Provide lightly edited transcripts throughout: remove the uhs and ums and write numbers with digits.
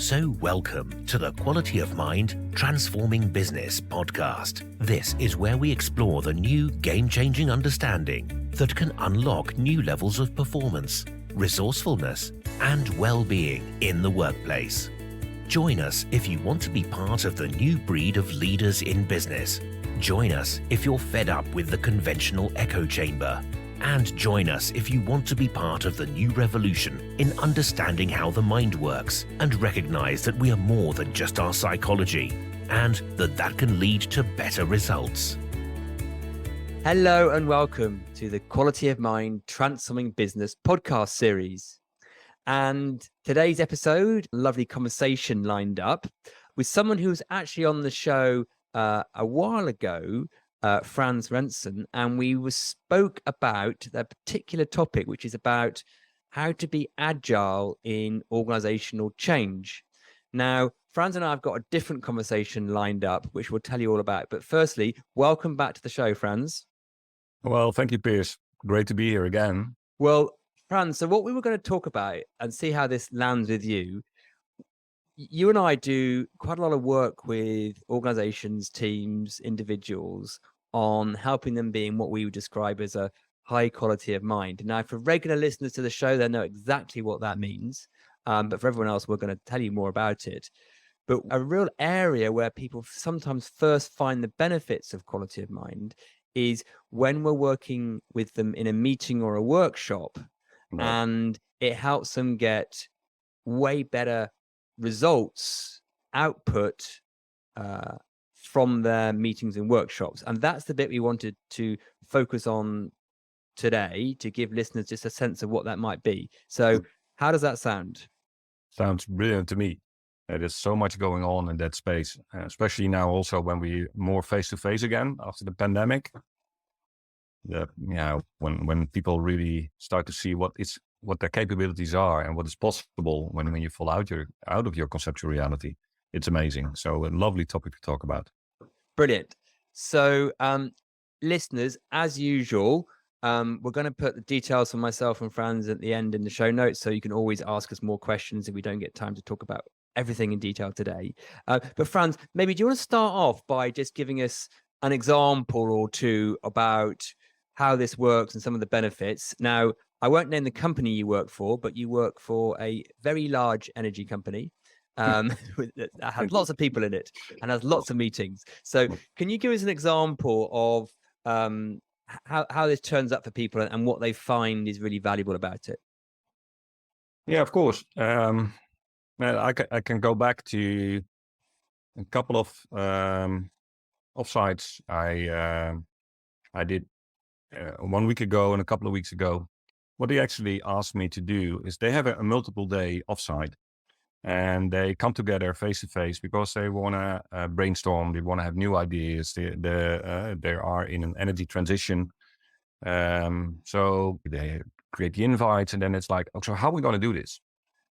So welcome to the Quality of Mind Transforming Business podcast. This is where we explore the new game-changing understanding that can unlock new levels of performance, resourcefulness, and well-being in the workplace. Join us if you want to be part of the new breed of leaders in business. Join us if you're fed up with the conventional echo chamber. And join us if you want to be part of the new revolution in understanding how the mind works and recognize that we are more than just our psychology and that can lead to better results. Hello and welcome to the Quality of Mind Transforming Business podcast series. And today's episode, lovely conversation lined up with someone who was actually on the show a while ago, Frans Rensen, and we spoke about that particular topic, which is about how to be agile in organizational change. Now, Frans and I have got a different conversation lined up, which we'll tell you all about. But firstly, welcome back to the show, Frans. Well, thank you, Piers. Great to be here again. Well, Frans, so what we were going to talk about and see how this lands with you. You and I do quite a lot of work with organizations, teams, individuals on helping them be in what we would describe as a high quality of mind. Now, for regular listeners to the show, they know exactly what that means. But for everyone else, we're going to tell you more about it. But a real area where people sometimes first find the benefits of quality of mind is when we're working with them in a meeting or a workshop, Right. and it helps them get way better results, output from their meetings and workshops. And that's the bit we wanted to focus on today to give listeners just a sense of what that might be. So how does that sound? Sounds brilliant to me. There's so much going on in that space, especially now also when we more face-to-face again after the pandemic. When people really start to see what their capabilities are and what is possible when you fall out of your conceptual reality. It's amazing. So a lovely topic to talk about. Brilliant. So listeners, as usual, we're going to put the details for myself and Frans at the end in the show notes, so you can always ask us more questions if we don't get time to talk about everything in detail today. But Frans, maybe do you want to start off by just giving us an example or two about how this works and some of the benefits? Now, I won't name the company you work for, but you work for a very large energy company that has lots of people in it and has lots of meetings. So can you give us an example of how this turns up for people and what they find is really valuable about it? Yeah, of course. I can go back to a couple of offsites I did 1 week ago and a couple of weeks ago. What they actually asked me to do is they have a multiple day offsite. And they come together face to face because they want to brainstorm. They want to have new ideas. They are in an energy transition. So they create the invites, and then it's like, so how are we going to do this?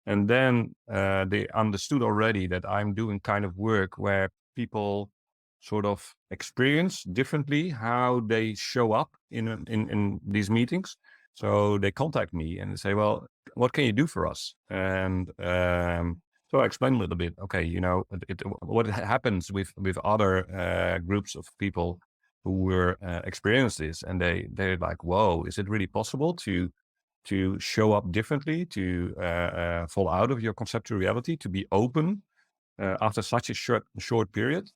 And then they understood already that I'm doing kind of work where people sort of experience differently how they show up in these meetings. So they contact me and they say, well, what can you do for us? And so I explain a little bit, okay, what happens with other groups of people who were experienced this, and they're like, whoa, is it really possible to show up differently, to fall out of your conceptual reality, to be open after such a short period?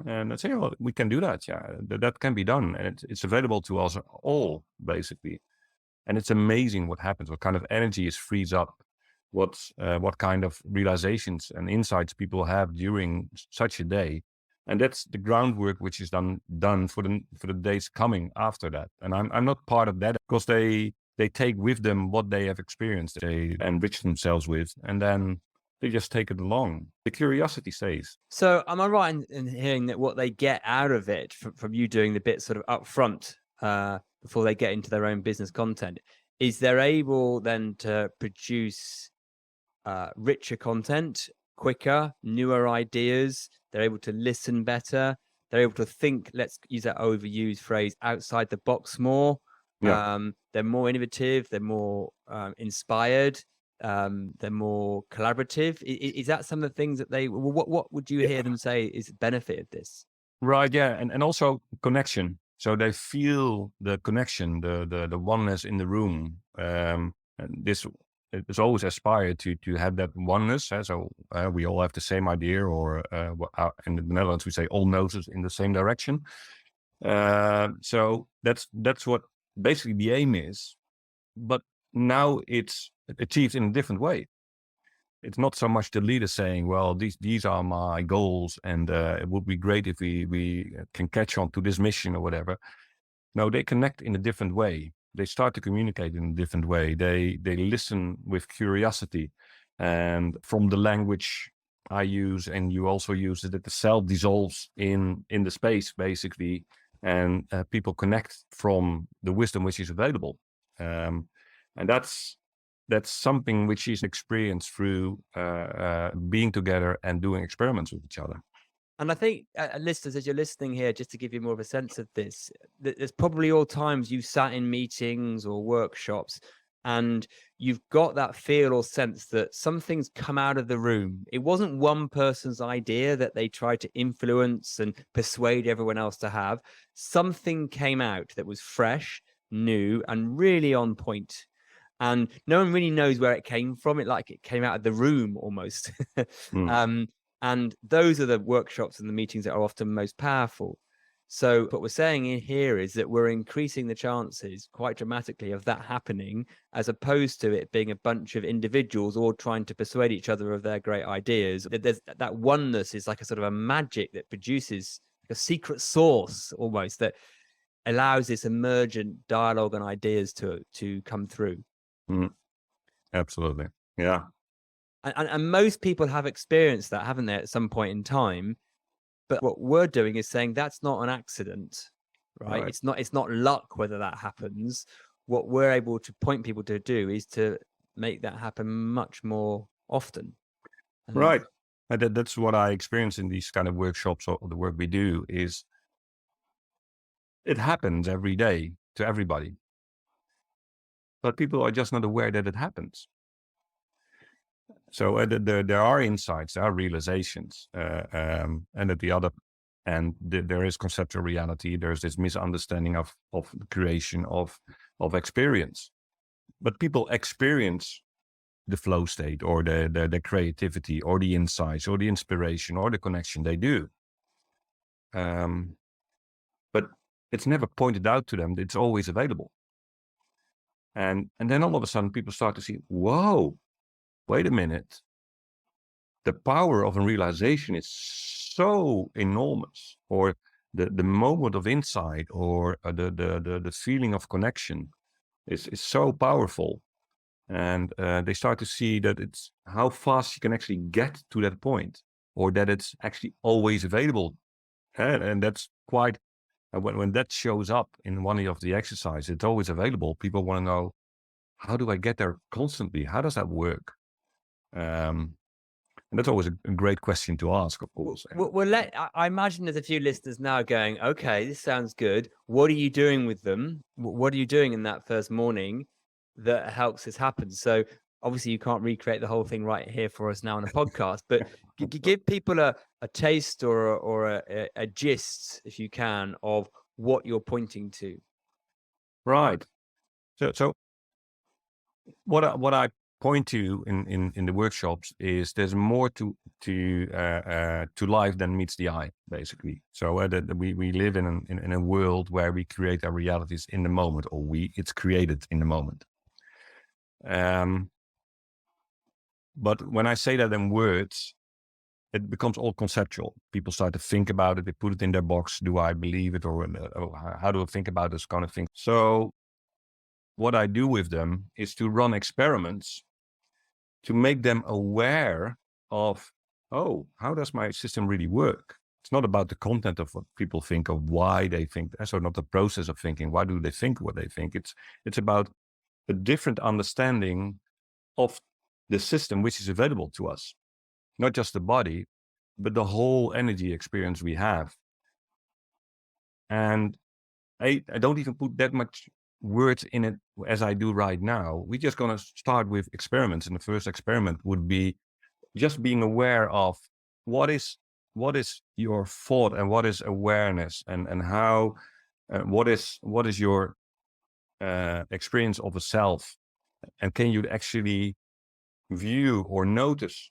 And I say, well, we can do that. Yeah, that can be done. And it's available to us all, basically. And it's amazing what happens, what kind of energy is frees up, what kind of realizations and insights people have during such a day. And that's the groundwork which is done for the days coming after that. And I'm not part of that because they take with them what they have experienced, they enrich themselves with, and then they just take it along. The curiosity stays. So am I right in hearing that what they get out of it from you doing the bit sort of up front before they get into their own business content is they're able then to produce richer content, quicker, newer ideas. They're able to listen better. They're able to think, let's use that overused phrase, outside the box more. Yeah. They're more innovative. They're more inspired. they're more collaborative. Is that some of the things that what would you hear them say is the benefit of this? Right, yeah, and also connection. So they feel the connection, the oneness in the room. And this is always aspired to have that oneness. So we all have the same idea, or in the Netherlands we say all noses in the same direction. So that's what basically the aim is. But now it's achieved in a different way. It's not so much the leader saying, well, these are my goals, and it would be great if we can catch on to this mission or whatever. No, they connect in a different way. They start to communicate in a different way. They listen with curiosity. And from the language I use, and you also use it, that the self dissolves in the space, basically. And people connect from the wisdom which is available. And that's something which is experienced through being together and doing experiments with each other. And I think, listeners, as you're listening here, just to give you more of a sense of this, there's probably all times you've sat in meetings or workshops and you've got that feel or sense that something's come out of the room. It wasn't one person's idea that they tried to influence and persuade everyone else to have. Something came out that was fresh, new, and really on point. And no one really knows where it came from. It came out of the room almost. And those are the workshops and the meetings that are often most powerful. So what we're saying in here is that we're increasing the chances quite dramatically of that happening, as opposed to it being a bunch of individuals all trying to persuade each other of their great ideas. There's that oneness is like a sort of a magic that produces a secret sauce almost that allows this emergent dialogue and ideas to come through. Absolutely. Yeah. And most people have experienced that, haven't they, at some point in time? But what we're doing is saying that's not an accident, right? It's not luck whether that happens. What we're able to point people to do is to make that happen much more often. Right. And that's what I experience in these kind of workshops, or the work we do, is it happens every day to everybody. But people are just not aware that it happens. So there are insights, there are realizations, and at the other end, there is conceptual reality. There's this misunderstanding of the creation of experience. But people experience the flow state, or the creativity, or the insights, or the inspiration, or the connection. They do. But it's never pointed out to them. It's always available. And then all of a sudden people start to see, whoa, wait a minute. The power of a realization is so enormous, or the moment of insight, or the feeling of connection is so powerful. And they start to see that it's how fast you can actually get to that point, or that it's actually always available. And that's quite, when that shows up in one of the exercises, it's always available. People want to know, how do I get there constantly? How does that work? And that's always a great question to ask, of course. I imagine there's a few listeners now going, okay, this sounds good. What are you doing with them? What are you doing in that first morning that helps this happen? So obviously you can't recreate the whole thing right here for us now on a podcast, but give people a taste or a gist, if you can, of what you're pointing to. Right. So what I point to in the workshops is there's more to life than meets the eye, basically. So we live in a world where we create our realities in the moment, or it's created in the moment. But when I say that in words, it becomes all conceptual. People start to think about it. They put it in their box. Do I believe it, or how do I think about this kind of thing? So what I do with them is to run experiments to make them aware of, oh, how does my system really work? It's not about the content of what people think, of why they think. So not the process of thinking. Why do they think what they think? It's about a different understanding of the system which is available to us. Not just the body, but the whole energy experience we have. And I don't even put that much words in it as I do right now. We're just going to start with experiments. And the first experiment would be just being aware of what is your thought and what is awareness, and how what is your experience of a self, and can you actually view or notice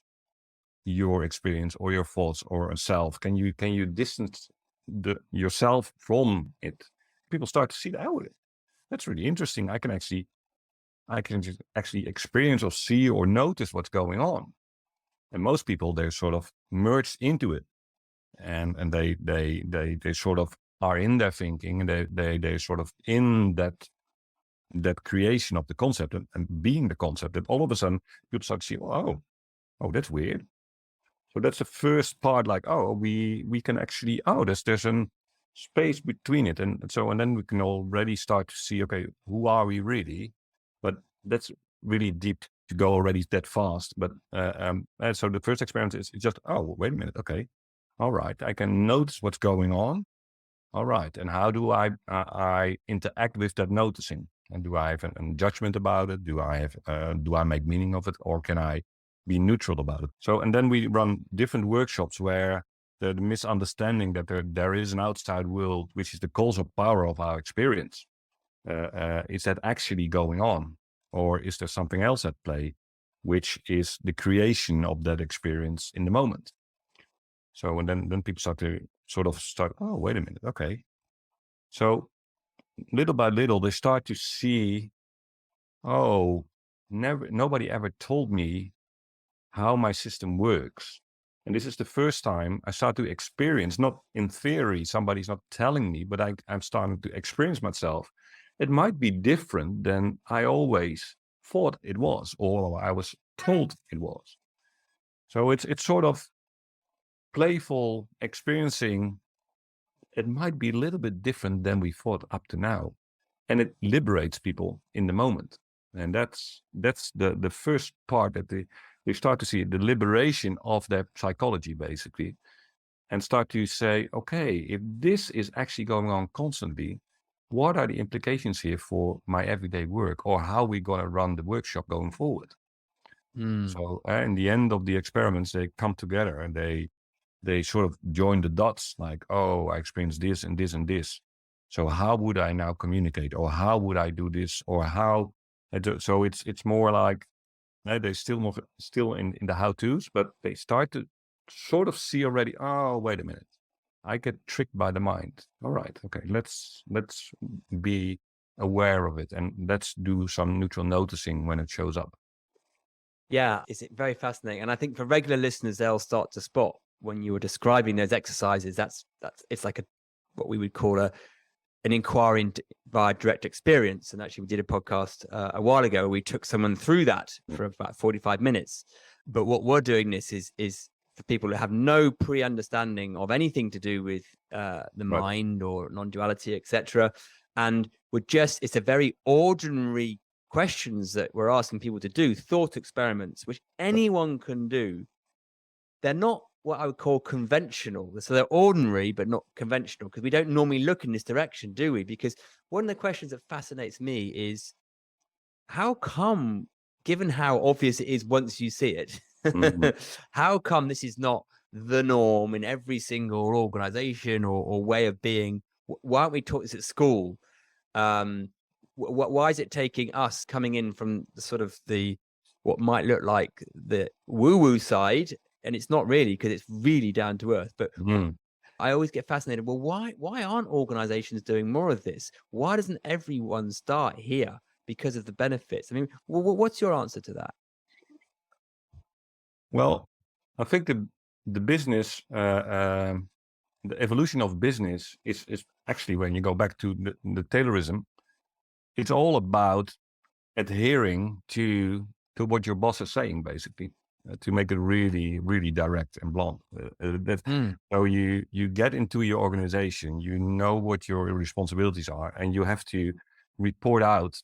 your experience or your thoughts or a self? Can you distance yourself from it? People start to see that, oh, that's really interesting. I can just actually experience or see or notice what's going on. And most people, they're sort of merged into it, and they sort of are in their thinking, and they're sort of in that creation of the concept and being the concept. And all of a sudden, people start to see, oh, that's weird. So that's the first part, like, oh, we can actually, there's a space between it. And then we can already start to see, okay, who are we really? But that's really deep to go already that fast. But and so the first experiment is just, oh, wait a minute. Okay. All right. I can notice what's going on. All right. And how do I interact with that noticing? And do I have a judgment about it? Do I make meaning of it? Or can I be neutral about it? So, and then we run different workshops where the misunderstanding that there is an outside world, which is the causal power of our experience. Is that actually going on? Or is there something else at play, which is the creation of that experience in the moment? So, and then people start, oh, wait a minute. Okay. So little by little, they start to see, oh, nobody ever told me how my system works. And this is the first time I start to experience, not in theory, somebody's not telling me, but I'm starting to experience myself. It might be different than I always thought it was, or I was told it was. So it's sort of playful experiencing. It might be a little bit different than we thought up to now. And it liberates people in the moment. And that's the first part that they start to see, the liberation of their psychology, basically, and start to say, okay, if this is actually going on constantly, what are the implications here for my everyday work, or how we're going to run the workshop going forward? So in the end of the experiments, they come together and they sort of join the dots, like, oh, I experienced this and this and this. So how would I now communicate, or how would I do this, or how? So it's more like they're still in the how-tos, but they start to sort of see already. Oh, wait a minute, I get tricked by the mind. All right, okay, let's be aware of it, and let's do some neutral noticing when it shows up. Yeah, it's very fascinating, and I think for regular listeners, they'll start to spot when you were describing those exercises. That's it's like what we would call an inquiry via direct experience. And actually, we did a podcast a while ago. We took someone through that for about 45 minutes. But what we're doing this is for people who have no pre-understanding of anything to do with the mind or non-duality, etc. And it's a very ordinary questions that we're asking people to do, thought experiments, which anyone can do. They're not what I would call conventional. So they're ordinary, but not conventional, because we don't normally look in this direction, do we? Because one of the questions that fascinates me is, how come, given how obvious it is once you see it, how come this is not the norm in every single organization or way of being? Why aren't we taught this at school? Why is it taking us coming in from the sort of what might look like the woo-woo side, and it's not really, because it's really down to earth. But I always get fascinated. Well, why aren't organizations doing more of this? Why doesn't everyone start here? Because of the benefits. I mean, what's your answer to that? Well, I think the business, the evolution of business is actually, when you go back to the Taylorism, it's all about adhering to what your boss is saying, basically, to make it really, really direct and blunt. So you get into your organization, you know what your responsibilities are, and you have to report out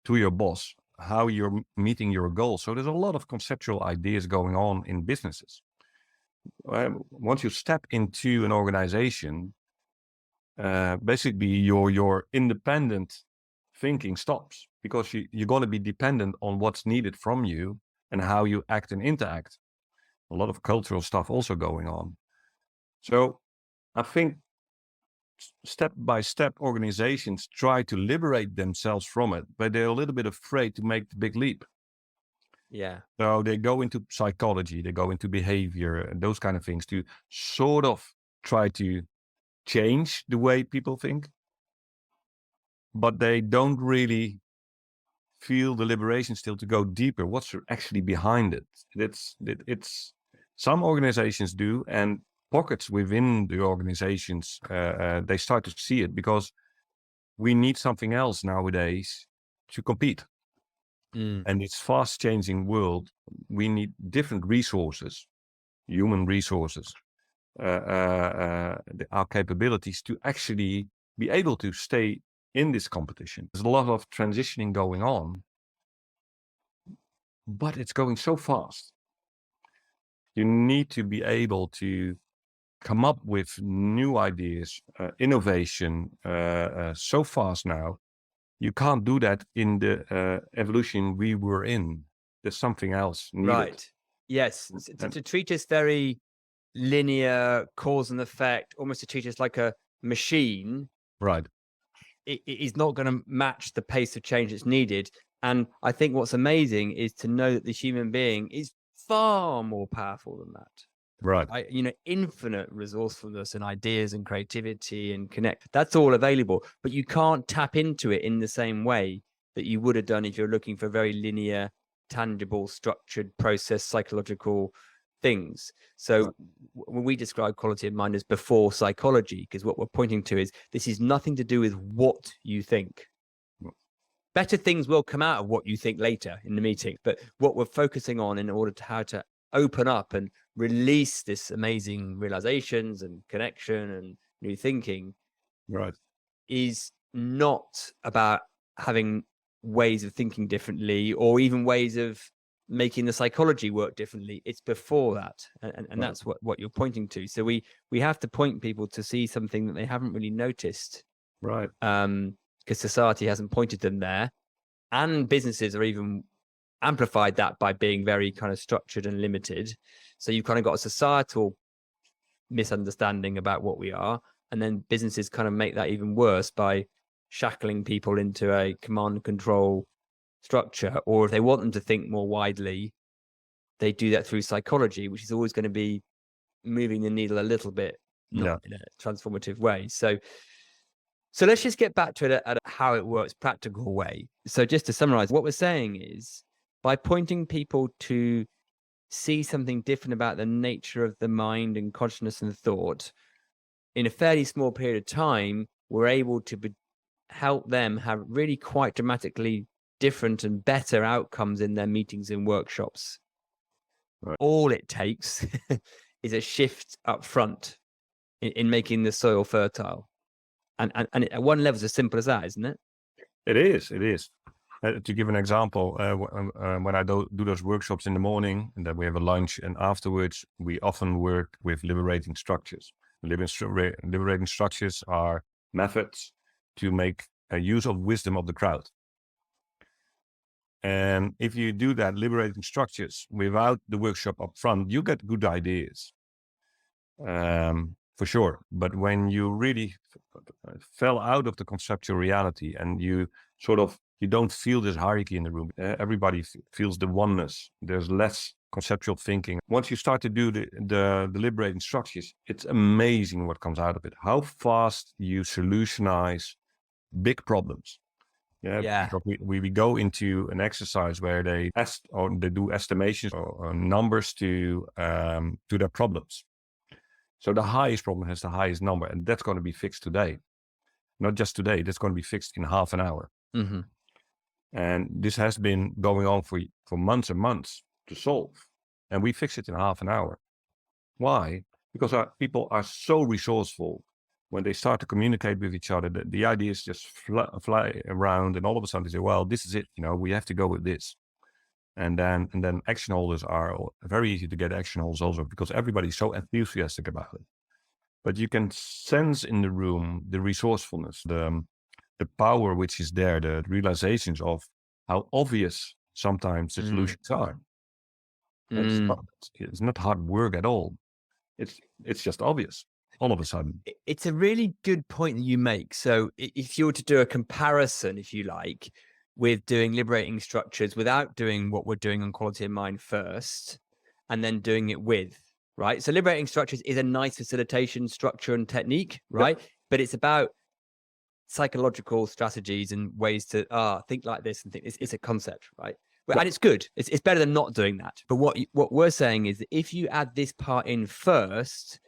to your boss how you're meeting your goals. So there's a lot of conceptual ideas going on in businesses. Once you step into an organization, basically your independent thinking stops, because you're going to be dependent on what's needed from you and how you act and interact. A lot of cultural stuff also going on. So I think step by step organizations try to liberate themselves from it, but they're a little bit afraid to make the big leap. Yeah. So they go into psychology, they go into behavior, and those kind of things to sort of try to change the way people think, but they don't really feel the liberation still to go deeper. What's actually behind it? It's some organizations do, and pockets within the organizations, they start to see it, because we need something else nowadays to compete. And it's fast changing world. We need different resources, human resources, our capabilities to actually be able to stay in this competition. There's a lot of transitioning going on, but it's going so fast. You need to be able to come up with new ideas, innovation, so fast now. You can't do that in the evolution we were in. There's something else needed. Right. Yes. To treat us very linear, cause and effect, almost to treat us like a machine, Right. it is not going to match the pace of change that's needed. And I think what's amazing is to know that the human being is far more powerful than that. Right. Infinite resourcefulness and ideas and creativity and connect. That's all available, but you can't tap into it in the same way that you would have done if you're looking for very linear, tangible, structured process, psychological things. So when we describe quality of mind as before psychology, because what we're pointing to is this is nothing to do with what you think. Better things will come out of what you think later in the meeting, but what we're focusing on in order to how to open up and release this amazing realizations and connection and new thinking, right, is not about having ways of thinking differently or even ways of making the psychology work differently. It's before that, and right. That's what you're pointing to. So we have to point people to see something that they haven't really noticed, right? Because society hasn't pointed them there, and businesses are even amplified that by being very kind of structured and limited. So you've kind of got a societal misunderstanding about what we are, and then businesses kind of make that even worse by shackling people into a command and control structure, or if they want them to think more widely, they do that through psychology, which is always going to be moving the needle a little bit, not in a transformative way. So let's just get back to it at how it works, practical way. So just to summarize, what we're saying is by pointing people to see something different about the nature of the mind and consciousness and thought in a fairly small period of time, we're able to help them have really quite dramatically different and better outcomes in their meetings and workshops. Right. All it takes is a shift up front in making the soil fertile. And at one level, it's as simple as that, isn't it? It is. To give an example, when I do those workshops in the morning, and then we have a lunch, and afterwards, we often work with liberating structures. Liberating structures are methods to make a use of wisdom of the crowd. And if you do that, liberating structures without the workshop up front, you get good ideas, for sure. But when you really fell out of the conceptual reality and you don't feel this hierarchy in the room, everybody feels the oneness. There's less conceptual thinking. Once you start to do the liberating structures, it's amazing what comes out of it. How fast you solutionize big problems. Yeah. We go into an exercise where they do estimations or numbers to their problems. So the highest problem has the highest number, and that's going to be fixed today. Not just today, that's going to be fixed in half an hour. Mm-hmm. And this has been going on for months and months to solve. And we fix it in half an hour. Why? Because our people are so resourceful. When they start to communicate with each other, the ideas just fly around, and all of a sudden they say, well, this is it. We have to go with this. And then action holders are very easy to get action holders also, because everybody's so enthusiastic about it. But you can sense in the room the resourcefulness, the the power which is there, the realizations of how obvious sometimes the solutions are. It's not hard work at all. It's just obvious all of a sudden. It's a really good point that you make. So if you were to do a comparison, if you like, with doing liberating structures without doing what we're doing on quality of mind first, and then doing it with, right? So liberating structures is a nice facilitation structure and technique, right? Yep. But it's about psychological strategies and ways to think like this and think it's a concept, right? Yep. And it's good. It's better than not doing that. But what we're saying is that if you add this part in first,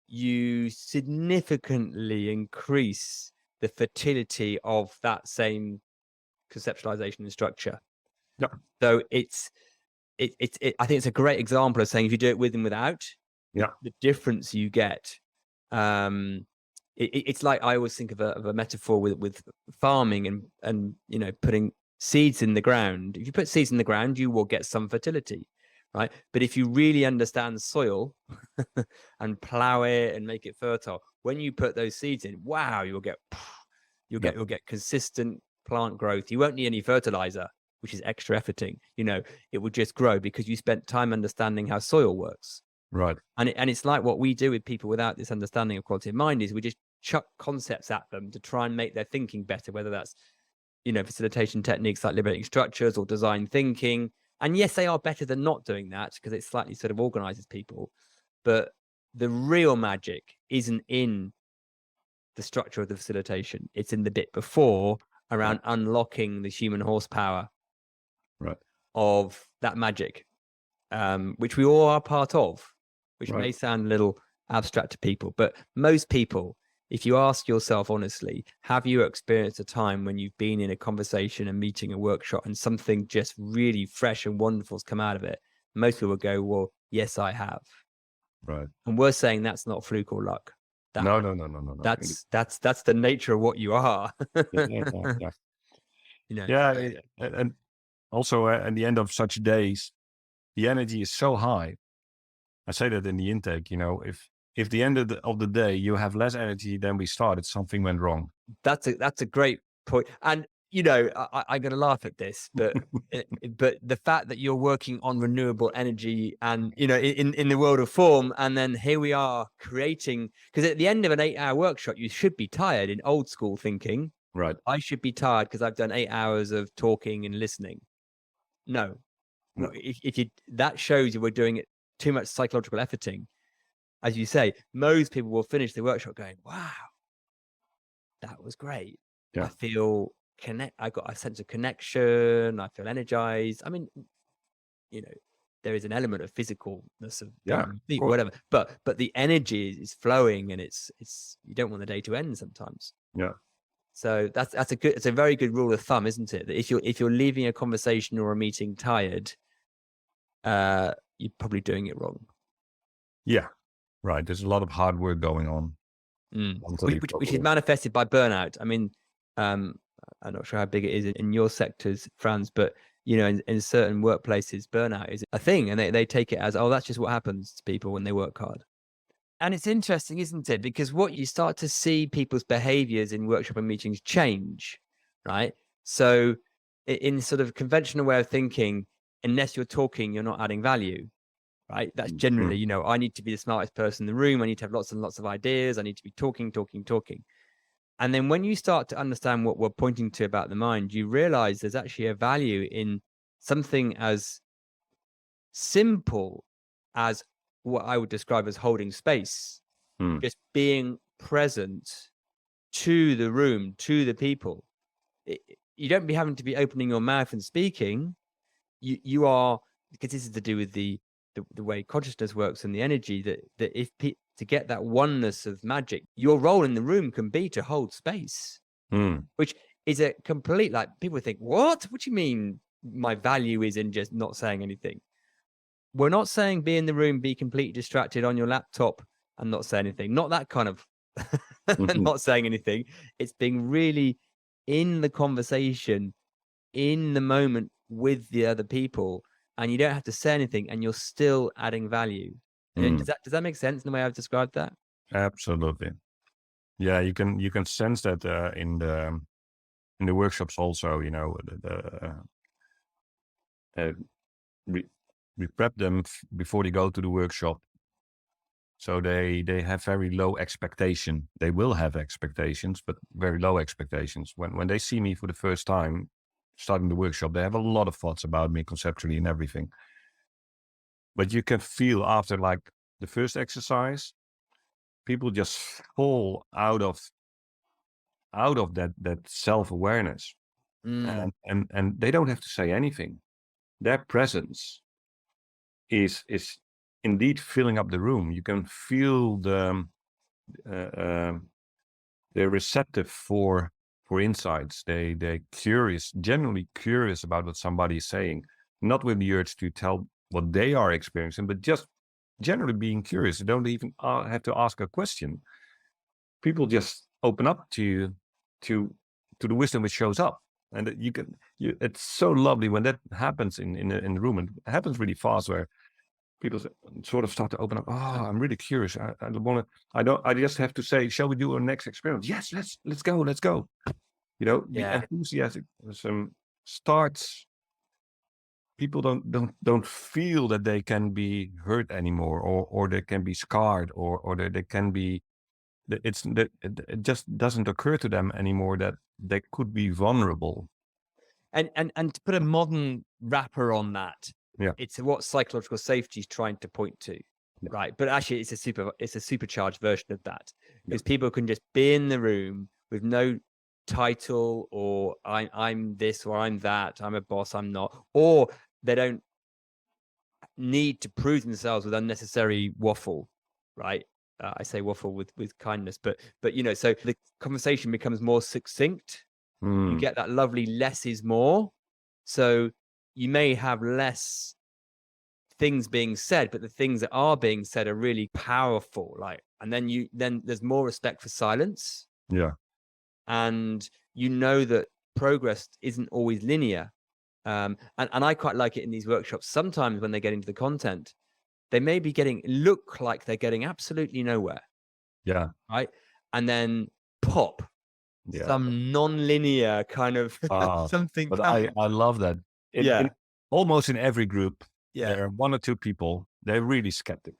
you significantly increase the fertility of that same conceptualization and structure. Yeah. So I think it's a great example of saying if you do it with and without, the difference you get. It's like I always think of a metaphor with farming and putting seeds in the ground. If you put seeds in the ground, you will get some fertility, right? But if you really understand soil and plow it and make it fertile, when you put those seeds in, wow, you'll get consistent plant growth. You won't need any fertilizer, which is extra efforting. It will just grow because you spent time understanding how soil works. Right. And it's like what we do with people without this understanding of quality of mind is we just chuck concepts at them to try and make their thinking better, whether that's facilitation techniques like liberating structures or design thinking. And yes, they are better than not doing that because it slightly sort of organizes people. But the real magic isn't in the structure of the facilitation. It's in the bit before around unlocking the human horsepower of that magic, which we all are part of, which may sound a little abstract to people. But most people, if you ask yourself honestly, have you experienced a time when you've been in a conversation, a meeting, a workshop, and something just really fresh and wonderful has come out of it? Most people go, well, yes, I have. Right. And we're saying that's not fluke or luck. No. That's the nature of what you are. And also at the end of such days, the energy is so high. I say that in the intake, if the end of the day you have less energy than we started, something went wrong. That's a great point. And I'm going to laugh at this, but but the fact that you're working on renewable energy and in the world of form, and then here we are creating, because at the end of an 8-hour workshop you should be tired in old school thinking. Right. I should be tired because I've done 8 hours of talking and listening. No. If you that shows you we're doing it too much psychological efforting. As you say, most people will finish the workshop going, wow, that was great. I feel I got a sense of connection. I feel energized. I mean, there is an element of physicalness of whatever, but the energy is flowing, and it's you don't want the day to end sometimes. Yeah. So it's a very good rule of thumb, isn't it? That if you're leaving a conversation or a meeting tired, you're probably doing it wrong. Yeah. Right. There's a lot of hard work going on. Which is manifested by burnout. I mean, I'm not sure how big it is in your sectors, Frans, but in certain workplaces, burnout is a thing, and they take it as, oh, that's just what happens to people when they work hard. And it's interesting, isn't it? Because what you start to see people's behaviors in workshop and meetings change, right? So in sort of conventional way of thinking, unless you're talking, you're not adding value, right? That's generally, I need to be the smartest person in the room. I need to have lots and lots of ideas. I need to be talking. And then when you start to understand what we're pointing to about the mind, you realize there's actually a value in something as simple as what I would describe as holding space, just being present to the room, to the people. You don't be having to be opening your mouth and speaking. You are, because this is to do with the way consciousness works and the energy that if to get that oneness of magic, your role in the room can be to hold space, which is a complete, like, people think, what do you mean my value is in just not saying anything? We're not saying be in the room, be completely distracted on your laptop and not say anything. Not that kind of not saying anything. It's being really in the conversation, in the moment with the other people, and you don't have to say anything, and you're still adding value. Does that make sense in the way I've described that? Absolutely. Yeah, you can sense that in in the workshops also, we prep them before they go to the workshop. So they have very low expectation. They will have expectations, but very low expectations. When they see me for the first time starting the workshop, they have a lot of thoughts about me conceptually and everything. But you can feel after like the first exercise, people just fall out of that self-awareness. And they don't have to say anything. Their presence is indeed filling up the room. You can feel they're receptive for insights. They're curious, genuinely curious about what somebody is saying, not with the urge to tell what they are experiencing, but just generally being curious. You don't even have to ask a question. People just open up to the wisdom which shows up. And it's so lovely when that happens in the room, and it happens really fast, where people sort of start to open up. Oh, I'm really curious. I just have to say, shall we do our next experiment? Yes, let's go. The enthusiasm starts. People don't feel that they can be hurt anymore, or they can be scarred, or they can be. It just doesn't occur to them anymore that they could be vulnerable. And to put a modern wrapper on that, yeah, it's what psychological safety is trying to point to, right? But actually, it's a supercharged version of that, because people can just be in the room with no title, or I'm this or I'm that, I'm a boss, I'm not, or they don't need to prove themselves with unnecessary waffle, right? I say waffle with kindness, but so the conversation becomes more succinct. You get that lovely less is more. So you may have less things being said, but the things that are being said are really powerful. And then there's more respect for silence. Yeah. And that progress isn't always linear. And I quite like it in these workshops. Sometimes when they get into the content, they may be look like they're getting absolutely nowhere. Yeah. Right. And then pop. Yeah. Some non-linear kind of something. But I love that. Almost in every group, there are one or two people, they're really skeptic,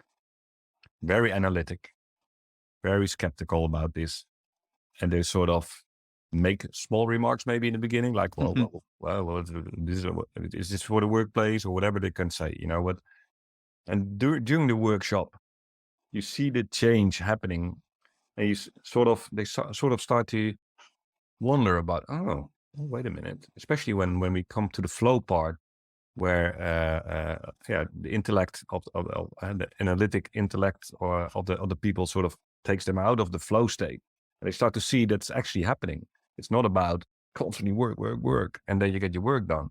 very analytic, very skeptical about this. And they sort of make small remarks maybe in the beginning, like, well, is this for the workplace, or whatever they can say, what? And during the workshop, you see the change happening, and they sort of start to wonder about, oh, wait a minute, especially when we come to the flow part, where the intellect of the analytic intellect of the people sort of takes them out of the flow state, and they start to see that's actually happening. It's not about constantly work, and then you get your work done.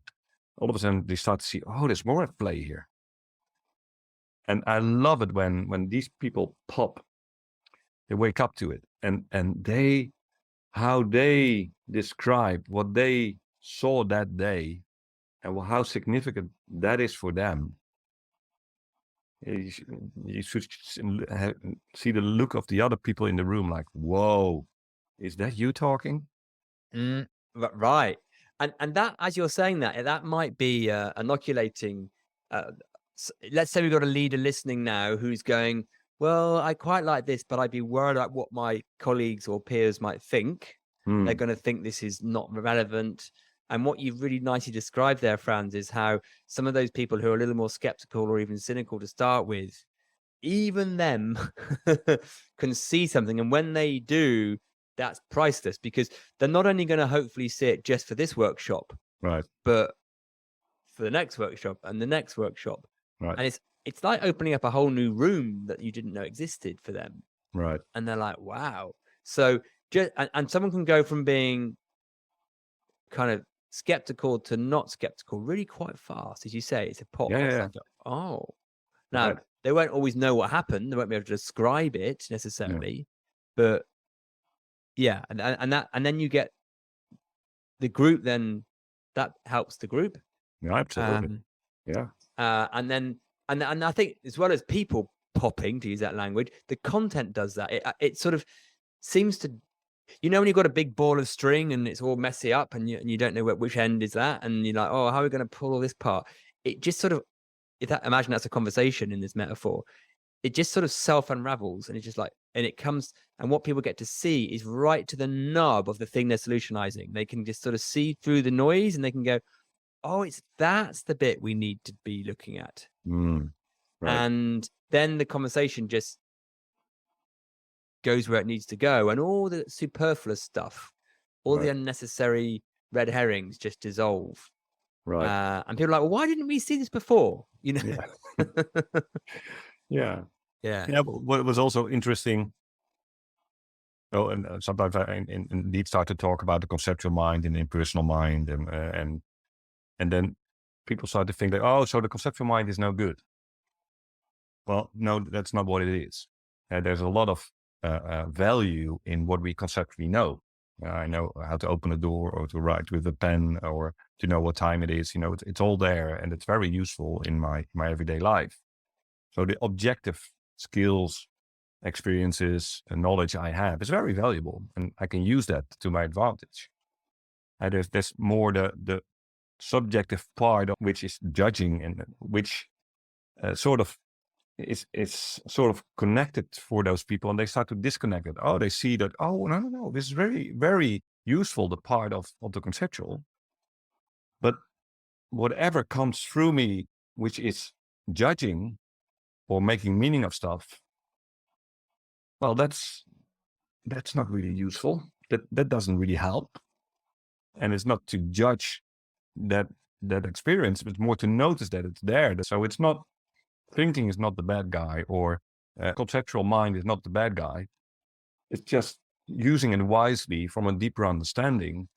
All of a sudden, they start to see, oh, there's more at play here. And I love it when these people pop, they wake up to it, and how they describe what they saw that day, and how significant that is for them. You should see the look of the other people in the room, like, whoa, is that you talking? Right. And that, as you're saying that might be inoculating. Let's say we've got a leader listening now who's going, well, I quite like this, but I'd be worried about what my colleagues or peers might think. They're going to think this is not relevant. And what you've really nicely described there, Frans, is how some of those people who are a little more skeptical or even cynical to start with, even them can see something. And when they do, that's priceless, because they're not only going to hopefully see it just for this workshop, right, but for the next workshop and the next workshop. Right. And it's like opening up a whole new room that you didn't know existed for them. Right. And they're like, wow. So and someone can go from being kind of skeptical to not skeptical really quite fast. As you say, it's a pop. Yeah. Oh, now they won't always know what happened. They won't be able to describe it necessarily, but and then you get the group. Then that helps the group. Yeah, absolutely. And I think, as well as people popping, to use that language, the content does that. It sort of seems to You know, when you've got a big ball of string and it's all messy up and you don't know which end is that, and you're like, oh, how are we going to pull all this part? It just sort of, imagine that's a conversation in this metaphor. It just sort of self unravels, and it's just like, and it comes, and what people get to see is right to the nub of the thing they're solutionizing. They can just sort of see through the noise, and they can go, oh, that's the bit we need to be looking at. Right. And then the conversation just goes where it needs to go, and all the superfluous stuff, all the unnecessary red herrings just dissolve. Right. And people are like, well, why didn't we see this before? You know? Yeah. Yeah. But what was also interesting, and sometimes I indeed start to talk about the conceptual mind and the impersonal mind, and then people start to think that, oh, so the conceptual mind is no good. Well, no, that's not what it is. There's a lot of value in what we conceptually know. I know how to open a door, or to write with a pen, or to know what time it is. You know, it's all there, and it's very useful in my everyday life. So the objective skills, experiences, and knowledge I have is very valuable, and I can use that to my advantage. And there's more the subjective part of which is judging, and which sort of is sort of connected for those people, and they start to disconnect it. Oh, they see that, oh, no, this is very, very useful, the part of the conceptual. But whatever comes through me, which is judging or making meaning of stuff, well, that's not really useful. That doesn't really help. And it's not to judge that experience, but more to notice that it's there. So it's not, thinking is not the bad guy, or conceptual mind is not the bad guy. It's just using it wisely from a deeper understanding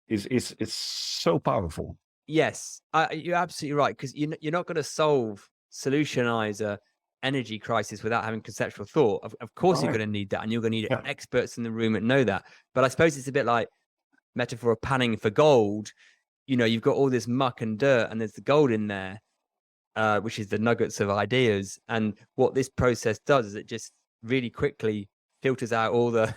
is so powerful. Yes, you're absolutely right, because you're not going to solutionize a energy crisis without having conceptual thought. Of course, you're going to need that, and you're going to need experts in the room that know that. But I suppose it's a bit like metaphor of panning for gold. You know, you've got all this muck and dirt, and there's the gold in there, which is the nuggets of ideas. And what this process does is it just really quickly filters out all the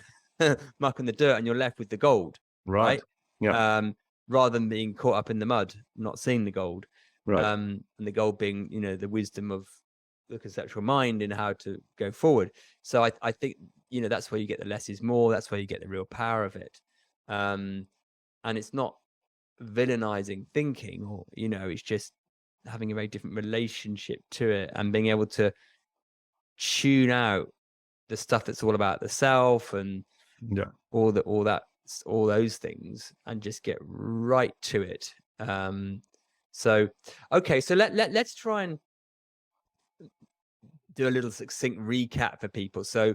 muck and the dirt, and you're left with the gold, right? Yeah. Rather than being caught up in the mud, not seeing the gold. Right. And the gold being, you know, the wisdom of the conceptual mind in how to go forward. So I think, you know, that's where you get the less is more. That's where you get the real power of it. And it's not villainizing thinking, or, you know, it's just having a very different relationship to it, and being able to tune out the stuff that's all about the self, and all those things, and just get right to it. So okay, so let's try and do a little succinct recap for people. So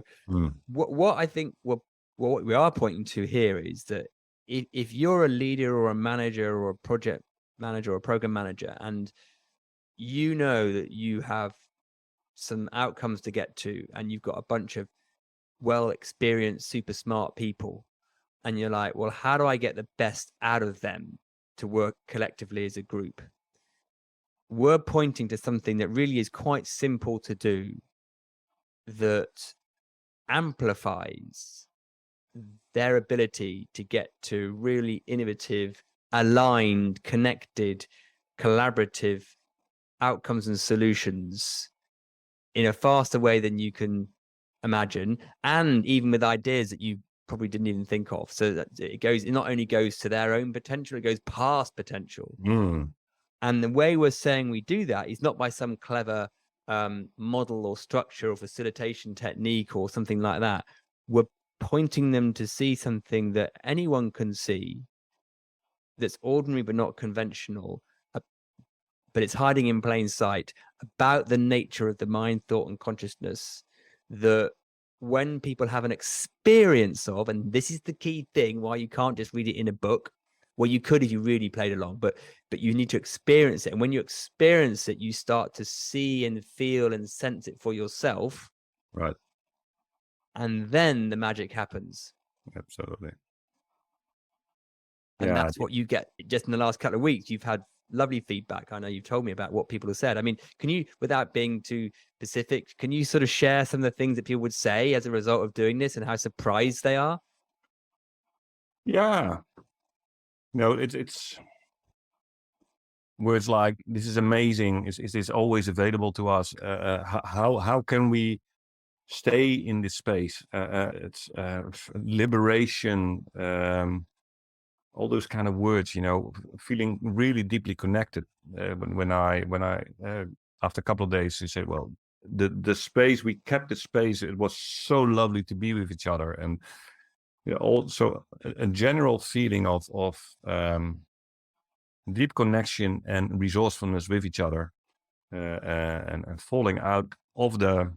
what I think what we are pointing to here is that if you're a leader or a manager or a project manager or a program manager, and you know that you have some outcomes to get to, and you've got a bunch of well-experienced, super smart people, and you're like, well, how do I get the best out of them to work collectively as a group? We're pointing to something that really is quite simple to do, that amplifies their ability to get to really innovative, aligned, connected, collaborative outcomes and solutions in a faster way than you can imagine, and even with ideas that you probably didn't even think of. So that it not only goes to their own potential, it goes past potential. And the way we're saying we do that is not by some clever model or structure or facilitation technique or something like that. We're pointing them to see something that anyone can see, that's ordinary but not conventional, but it's hiding in plain sight, about the nature of the mind, thought, and consciousness, that when people have an experience of, and this is the key thing why you can't just read it in a book. Well, you could if you really played along, but you need to experience it. And when you experience it, you start to see and feel and sense it for yourself. Right. And then the magic happens. Absolutely. And that's what you get. Just in the last couple of weeks, you've had lovely feedback. I know you've told me about what people have said. I mean, can you, without being too specific, can you sort of share some of the things that people would say as a result of doing this, and how surprised they are? Yeah. No, it's words like, this is amazing. Is this always available to us? How can we stay in this space? It's liberation, all those kind of words, feeling really deeply connected. When I after a couple of days, you say, well, the space, we kept the space. It was so lovely to be with each other. And also a general feeling of deep connection and resourcefulness with each other, and falling out of the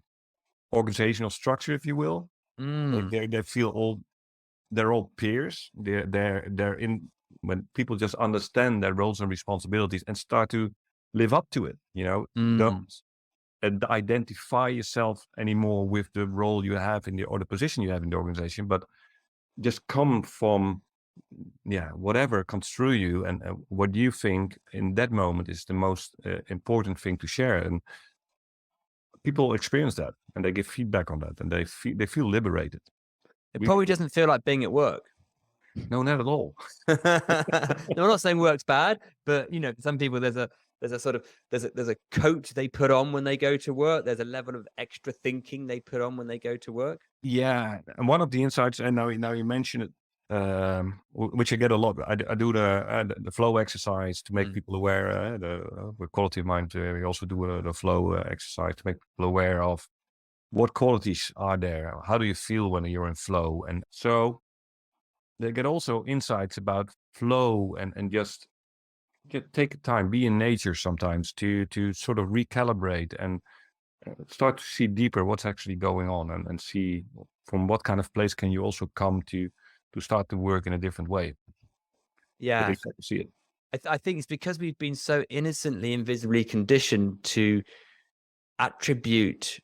organizational structure, if you will. They feel they're all peers. They're in, when people just understand their roles and responsibilities and start to live up to it. Don't identify yourself anymore with the role you have or the position you have in the organization, but just come from whatever comes through you, and what you think in that moment is the most important thing to share. And people experience that, and they give feedback on that, and they feel liberated. It probably doesn't feel like being at work. No, not at all. No, I'm not saying work's bad, but some people, there's a coat they put on when they go to work. There's a level of extra thinking they put on when they go to work. Yeah, and one of the insights, and now you mention it, which I get a lot. I do the flow exercise to make people aware. The quality of mind. We also do the flow exercise to make people aware of what qualities are there. How do you feel when you're in flow? And so they get also insights about flow, and just take time, be in nature sometimes to sort of recalibrate and start to see deeper what's actually going on, and see from what kind of place can you also come to start to work in a different way. Yeah, They start to see it. I think it's because we've been so innocently, invisibly conditioned to attribute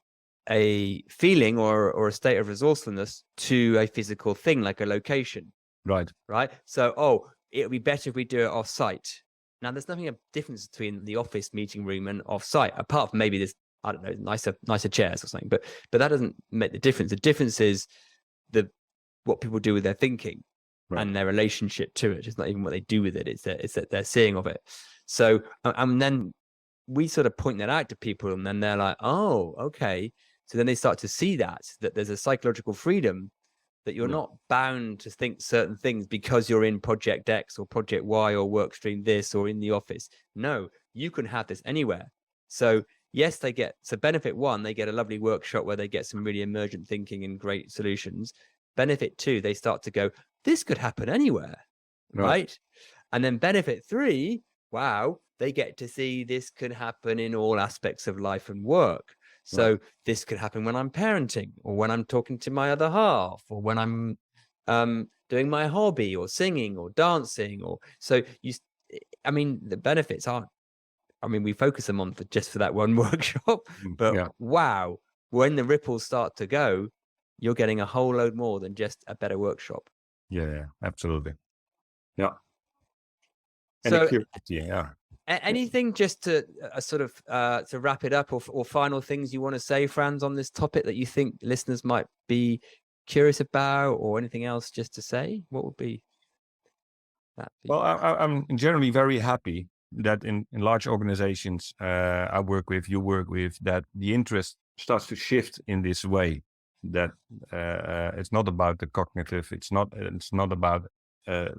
a feeling or a state of resourcefulness to a physical thing, like a location. Right. So, it'll be better if we do it off site. Now, there's nothing of difference between the office meeting room and off site, apart from maybe there's, I don't know, nicer chairs or something. But that doesn't make the difference. The difference is what people do with their thinking, right, and their relationship to it. It's not even what they do with it. It's that they're seeing of it. So, and then we sort of point that out to people, and then they're like, oh, okay. So then they start to see that there's a psychological freedom, that you're not bound to think certain things because you're in project X or project Y or work stream this or in the office. No, you can have this anywhere. So yes, benefit one, they get a lovely workshop where they get some really emergent thinking and great solutions. Benefit two, they start to go, this could happen anywhere, right? And then benefit three, wow, they get to see this can happen in all aspects of life and work. So this could happen when I'm parenting, or when I'm talking to my other half, or when I'm doing my hobby, or singing, or dancing, or so the benefits aren't. We focus them on just for that one workshop, but wow, when the ripples start to go, you're getting a whole load more than just a better workshop. Yeah, absolutely. Yeah. So, yeah. Anything just to sort of to wrap it up, or final things you want to say, Frans, on this topic that you think listeners might be curious about, or anything else just to say? What would be that? Well, I'm generally very happy that in large organizations I work with, you work with, that the interest starts to shift in this way. That it's not about the cognitive, it's not about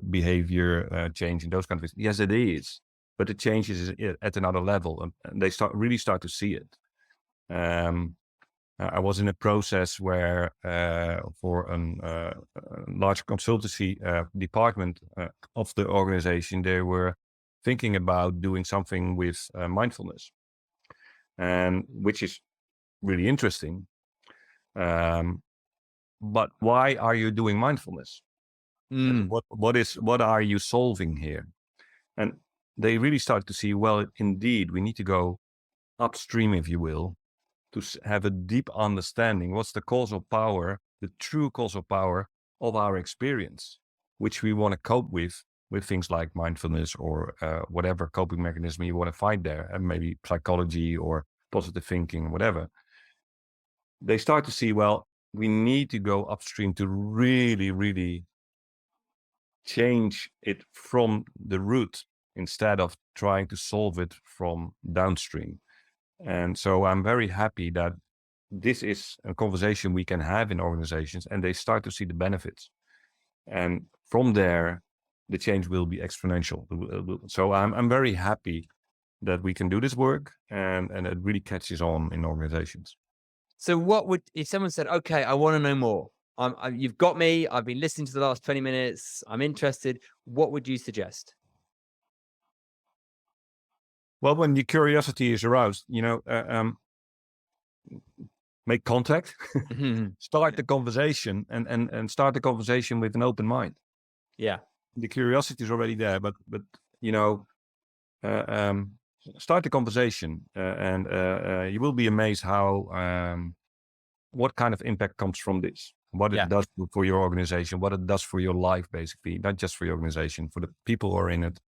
behavior change and those kind of things. Yes, it is, but the change is at another level, and they really start to see it. I was in a process where for a large consultancy department of the organization, they were thinking about doing something with mindfulness, and which is really interesting. But why are you doing mindfulness? What are you solving here? And they really started to see, well, indeed, we need to go upstream, if you will, to have a deep understanding. What's the causal power, the true causal power of our experience, which we want to cope with things like mindfulness, or whatever coping mechanism you want to find there, and maybe psychology or positive thinking, whatever. They start to see, well, we need to go upstream to really, really change it from the root instead of trying to solve it from downstream. And so I'm very happy that this is a conversation we can have in organizations, and they start to see the benefits. And from there, the change will be exponential. So I'm very happy that we can do this work, and it really catches on in organizations. So what would, if someone said, okay, I want to know more, you've got me, I've been listening to the last 20 minutes, I'm interested, what would you suggest? Well, when your curiosity is aroused, make contact, start the conversation, and start the conversation with an open mind. Yeah. The curiosity is already there, but start the conversation, and you will be amazed how what kind of impact comes from this, what it does for your organization, what it does for your life, basically, not just for your organization, for the people who are in it.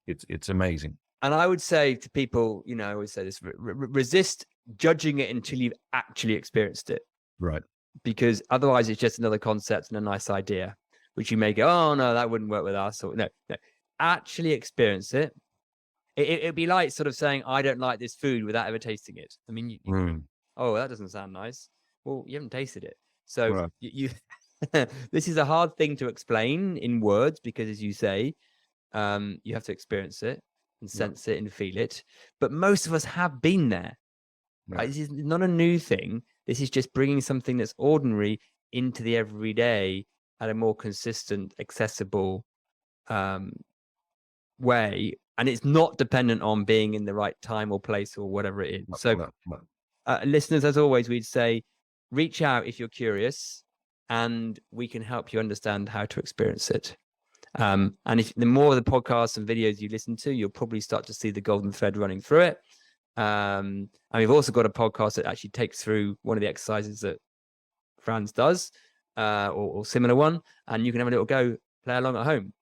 It's amazing. And I would say to people, I always say this, resist judging it until you've actually experienced it. Right. Because otherwise it's just another concept and a nice idea, which you may go, oh no, that wouldn't work with us. Or no, actually experience it. It'd be like sort of saying, I don't like this food without ever tasting it. I mean, oh, that doesn't sound nice. Well, you haven't tasted it. So you this is a hard thing to explain in words, because as you say, you have to experience it and sense it and feel it. But most of us have been there. Right? This is not a new thing. This is just bringing something that's ordinary into the everyday at a more consistent, accessible way. And it's not dependent on being in the right time or place or whatever it is. So listeners, as always, we'd say, reach out if you're curious, and we can help you understand how to experience it. And if the more of the podcasts and videos you listen to, you'll probably start to see the golden thread running through it. And we've also got a podcast that actually takes through one of the exercises that Frans does, or similar one, and you can have a little go, play along at home.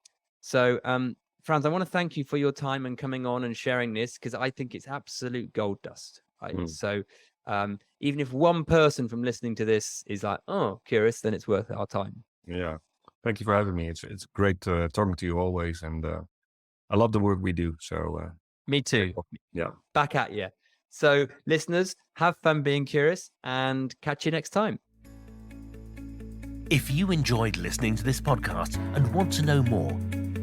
So, Frans, I want to thank you for your time and coming on and sharing this, because I think it's absolute gold dust. Right? So, even if one person from listening to this is like, oh, curious, then it's worth our time. Yeah. Thank you for having me. It's great talking to you always. And I love the work we do. So me too. Yeah. Back at you. So listeners, have fun being curious, and catch you next time. If you enjoyed listening to this podcast and want to know more,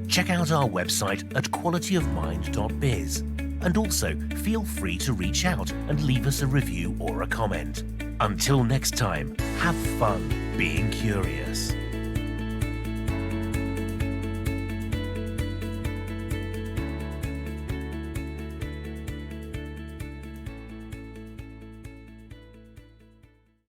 check out our website at qualityofmind.biz. And also feel free to reach out and leave us a review or a comment. Until next time, have fun being curious.